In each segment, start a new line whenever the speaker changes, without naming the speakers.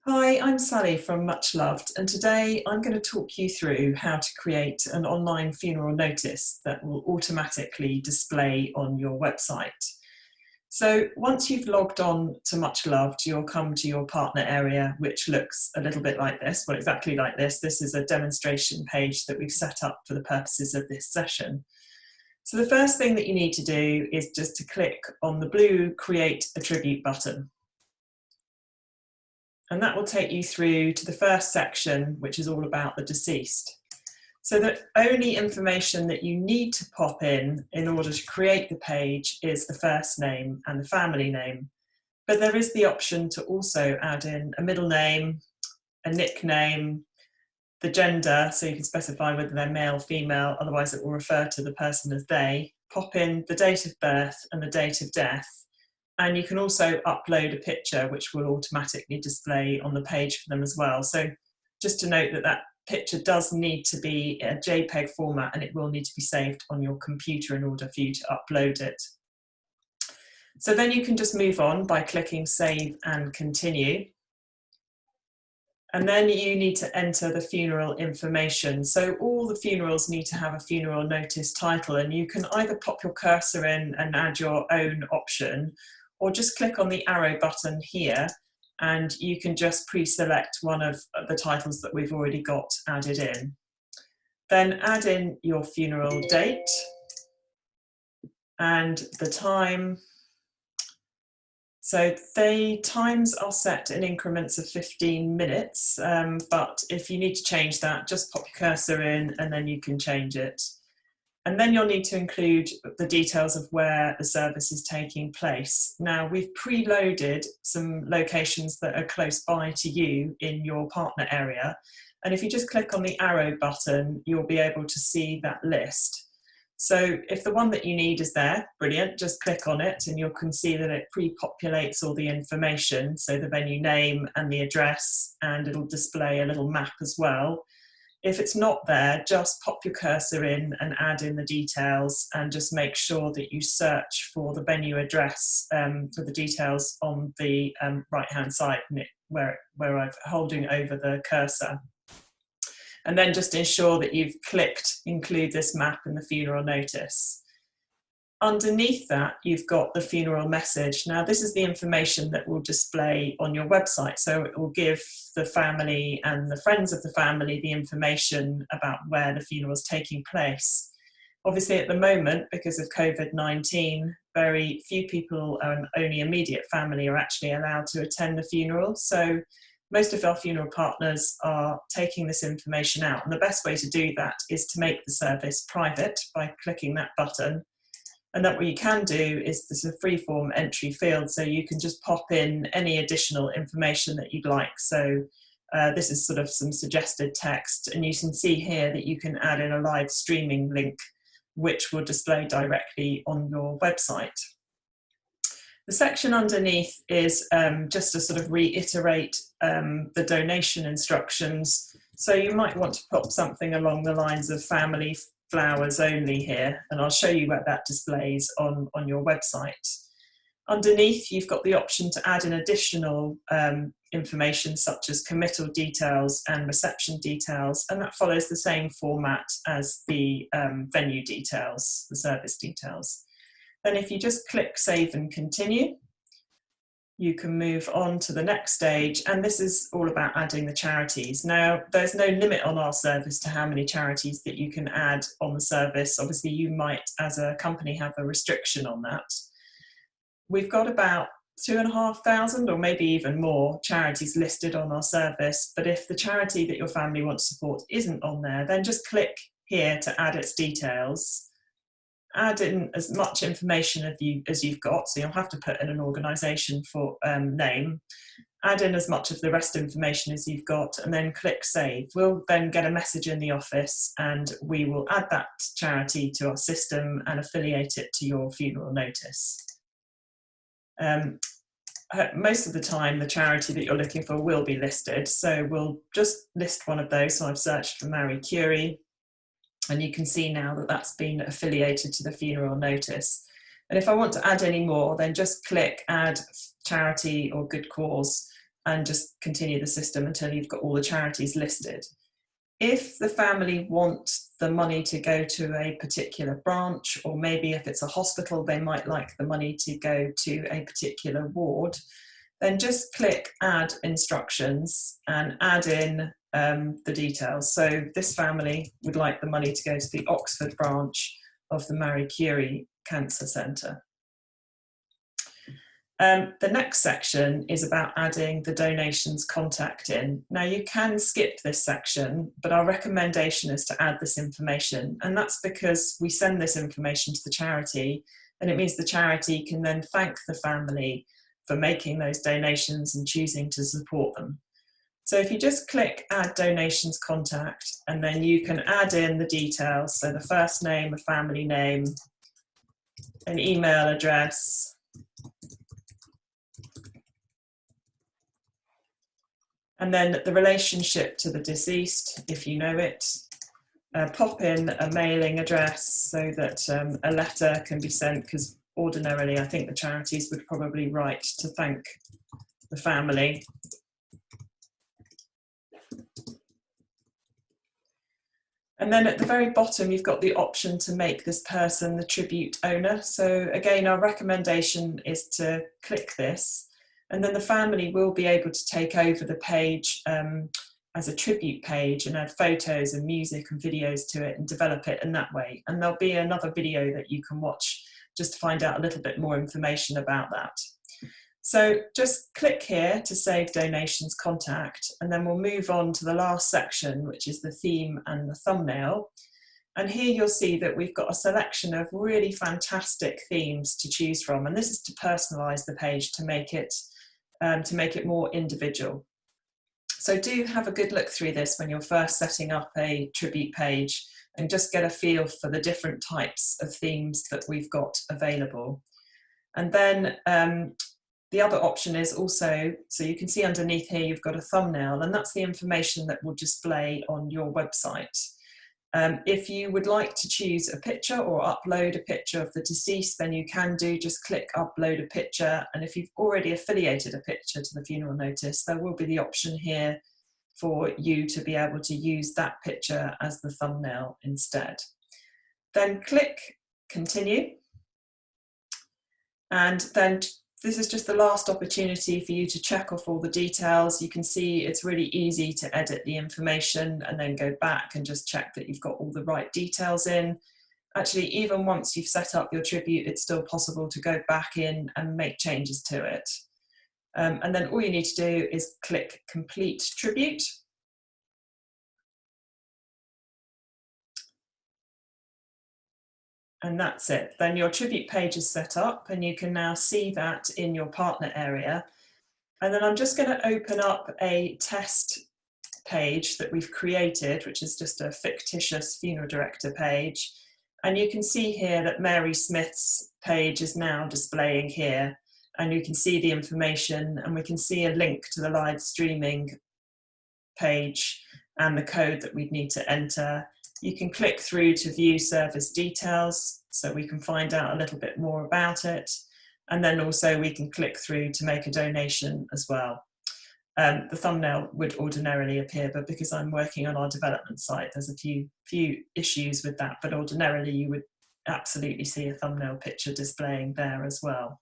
Hi, I'm Sally from Much Loved, and today I'm going to talk you through how to create an online funeral notice that will automatically display on your website. So once you've logged on to Much Loved, you'll come to your partner area, which looks a little bit like this, well, exactly like this. This is a demonstration page that we've set up for the purposes of this session. So the first thing that you need to do is just to click on the blue Create Attribute button. And that will take you through to the first section, which is all about the deceased. So the only information that you need to pop in order to create the page is the first name and the family name. But there is the option to also add in a middle name, a nickname, the gender, so you can specify whether they're male, female, otherwise it will refer to the person as they, pop in the date of birth and the date of death. And you can also upload a picture which will automatically display on the page for them as well. So just to note that that picture does need to be a JPEG format and it will need to be saved on your computer in order for you to upload it. So then you can just move on by clicking Save and Continue. And then you need to enter the funeral information. So all the funerals need to have a funeral notice title, and you can either pop your cursor in and add your own option, or just click on the arrow button here and you can just pre-select one of the titles that we've already got added in. Then add in your funeral date and the time. So the times are set in increments of 15 minutes, but if you need to change that, just pop your cursor in and then you can change it. And then you'll need to include the details of where the service is taking place. Now, we've preloaded some locations that are close by to you in your partner area. And if you just click on the arrow button, you'll be able to see that list. So if the one that you need is there, brilliant, just click on it and you can see that it pre-populates all the information. So the venue name and the address, and it'll display a little map as well. If it's not there, just pop your cursor in and add in the details, and just make sure that you search for the venue address for the details on the right-hand side where I'm holding over the cursor. And then just ensure that you've clicked Include this map in the funeral notice. Underneath that, you've got the funeral message. Now, this is the information that will display on your website. So it will give the family and the friends of the family the information about where the funeral is taking place. Obviously, at the moment, because of COVID-19, very few people and only immediate family are actually allowed to attend the funeral. So most of our funeral partners are taking this information out. And the best way to do that is to make the service private by clicking that button. And that what you can do is there's a free-form entry field, so you can just pop in any additional information that you'd like. So this is sort of some suggested text, and you can see here that you can add in a live streaming link, which will display directly on your website. The section underneath is just to sort of reiterate the donation instructions. So you might want to put something along the lines of family flowers only here, and I'll show you where that displays on your website. Underneath, you've got the option to add in additional information such as committal details and reception details, and that follows the same format as the venue details, the service details. Then if you just click Save and Continue, you can move on to the next stage, and this is all about adding the charities. Now, there's no limit on our service to how many charities that you can add on the service. Obviously, you might, as a company, have a restriction on that. We've got about 2,500 or maybe even more charities listed on our service, but if the charity that your family wants to support isn't on there, then just click here to add its details. Add in as much information as you've got, so you'll have to put in an organisation for name. Add in as much of the rest information as you've got, and then click Save. We'll then get a message in the office, and we will add that charity to our system and affiliate it to your funeral notice. Most of the time, the charity that you're looking for will be listed, so we'll just list one of those. So I've searched for Marie Curie. And you can see now that that's been affiliated to the funeral notice. And if I want to add any more, then just click Add Charity or Good Cause, and just continue the system until you've got all the charities listed. If the family want the money to go to a particular branch, or maybe if it's a hospital, they might like the money to go to a particular ward, then just click Add Instructions and add in the details. So this family would like the money to go to the Oxford branch of the Marie Curie Cancer Centre. The next section is about adding the donations contact in. Now you can skip this section, but our recommendation is to add this information, and that's because we send this information to the charity, and it means the charity can then thank the family for making those donations and choosing to support them. So if you just click Add Donations Contact, and then you can add in the details, so the first name, a family name, an email address, and then the relationship to the deceased, if you know it. Pop in a mailing address so that a letter can be sent, because ordinarily I think the charities would probably write to thank the family. And then at the very bottom, you've got the option to make this person the tribute owner. So again, our recommendation is to click this, and then the family will be able to take over the page as a tribute page and add photos and music and videos to it and develop it in that way. And there'll be another video that you can watch just to find out a little bit more information about that. So just click here to save donations contact, and then we'll move on to the last section, which is the theme and the thumbnail. And here you'll see that we've got a selection of really fantastic themes to choose from, and this is to personalize the page to make it more individual. So do have a good look through this when you're first setting up a tribute page, and just get a feel for the different types of themes that we've got available. And then the other option is also, so you can see underneath here you've got a thumbnail, and that's the information that will display on your website. If you would like to choose a picture or upload a picture of the deceased, then you can just click upload a picture, and if you've already affiliated a picture to the funeral notice, there will be the option here for you to be able to use that picture as the thumbnail instead. Then click continue, and then this is just the last opportunity for you to check off all the details. You can see it's really easy to edit the information and then go back and just check that you've got all the right details in. Actually, even once you've set up your tribute, it's still possible to go back in and make changes to it. And then all you need to do is click Complete Tribute. And that's it. Then your tribute page is set up, and you can now see that in your partner area. And then I'm just going to open up a test page that we've created, which is just a fictitious funeral director page. And you can see here that Mary Smith's page is now displaying here, and you can see the information, and we can see a link to the live streaming page and the code that we'd need to enter. You can click through to view service details, so we can find out a little bit more about it. And then also we can click through to make a donation as well. The thumbnail would ordinarily appear, but because I'm working on our development site, there's a few issues with that, but ordinarily you would absolutely see a thumbnail picture displaying there as well.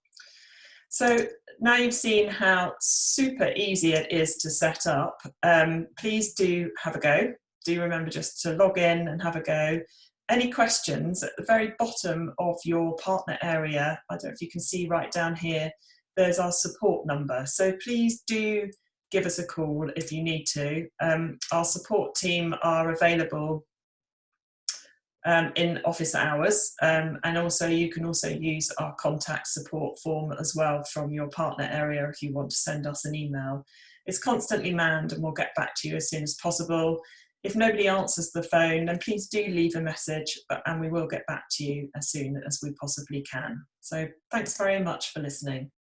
So now you've seen how super easy it is to set up. Please do have a go. Do remember just to log in and have a go. Any questions, at the very bottom of your partner area, I don't know if you can see right down here, there's our support number. So please do give us a call if you need to. Our support team are available in office hours, and also you can also use our contact support form as well from your partner area if you want to send us an email. It's constantly manned, and we'll get back to you as soon as possible. If nobody answers the phone, then please do leave a message, and we will get back to you as soon as we possibly can. So thanks very much for listening.